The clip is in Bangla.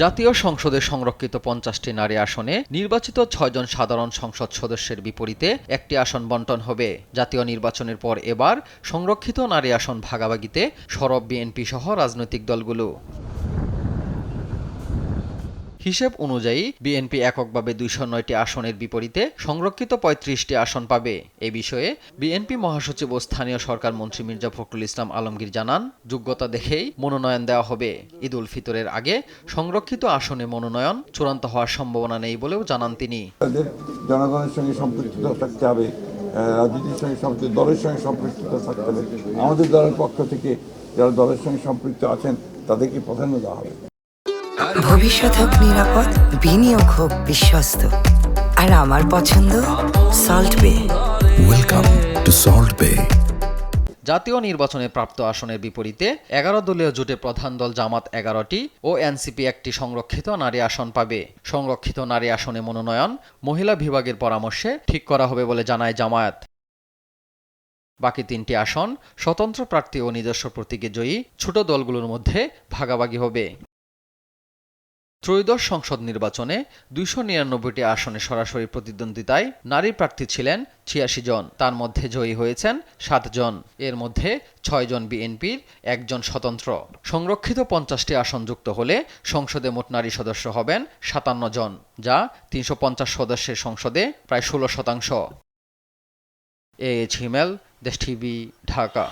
জাতীয় সংসদে সংরক্ষিত ৫০টি নারী আসনে নির্বাচিত ৬ জন সাধারণ সংসদ সদস্যের বিপরীতে একটি আসন বণ্টন হবে। জাতীয় নির্বাচনের পর এবার সংরক্ষিত নারী আসন ভাগাভাগিতে সরব বিএনপি সহ রাজনৈতিক দলগুলো। হিসেব অনুযায়ী বিএনপি এককভাবে ২০৯টি আসনের বিপরীতে সংরক্ষিত ৩৫টি আসন পাবে। এ বিষয়ে বিএনপি মহাসচিব ও স্থানীয় সরকার মন্ত্রী মির্জা ফখরুল ইসলাম আলমগীর জানান, যোগ্যতা দেখেই মনোনয়ন দেওয়া হবে। ঈদ উল ফিতরের আগে সংরক্ষিত আসনে মনোনয়ন চূড়ান্ত হওয়ার সম্ভাবনা নেই বলেও জানান তিনি। জনগণের সঙ্গে সম্পৃক্ত থাকতে হবে, রাজনীতির সঙ্গে সম্পৃক্ত, দলের সঙ্গে সম্পৃক্ত থাকতে হবে। আমাদের দলের পক্ষ থেকে যারা দলের সঙ্গে সম্পৃক্ত আছেন তাদেরকে প্রাধান্য দেওয়া হবে। ভবিষ্যৎ হোক নিরাপদ, বিনিয়োগ হোক বিশ্বস্ত, আর আমার পছন্দ সল্ট বে। ওয়েলকাম টু সল্ট বে। জাতীয় নির্বাচনে প্রাপ্ত আসনের বিপরীতে ১১ দলীয় জোটে প্রধান দল জামাত ১১টি ও এনসিপি একটি সংরক্ষিত নারী আসন পাবে। সংরক্ষিত নারী আসনে মনোনয়ন মহিলা বিভাগের পরামর্শে ঠিক করা হবে বলে জানায় জামায়াত। বাকি ৩টি আসন স্বতন্ত্র প্রার্থী ও নিজস্ব প্রতীকে জয়ী ছোট দলগুলোর মধ্যে ভাগাভাগি হবে। ত্রয়োদশ সংসদ নির্বাচনে ২৯৯টি আসনে সরাসরি প্রতিদ্বন্দ্বিতায় নারী প্রার্থী ছিলেন ৮৬ জন। তার মধ্যে জয়ী হয়েছেন ৭ জন। এর মধ্যে ৬ জন বিএনপির, ১ জন স্বতন্ত্র। সংরক্ষিত ৫০টি আসন যুক্ত হলে সংসদে মোট নারী সদস্য হবেন ৫৭ জন, যা ৩৫০ সদস্যের সংসদে প্রায় ১৬%। AH হিমেল, দেশ টিভি, ঢাকা।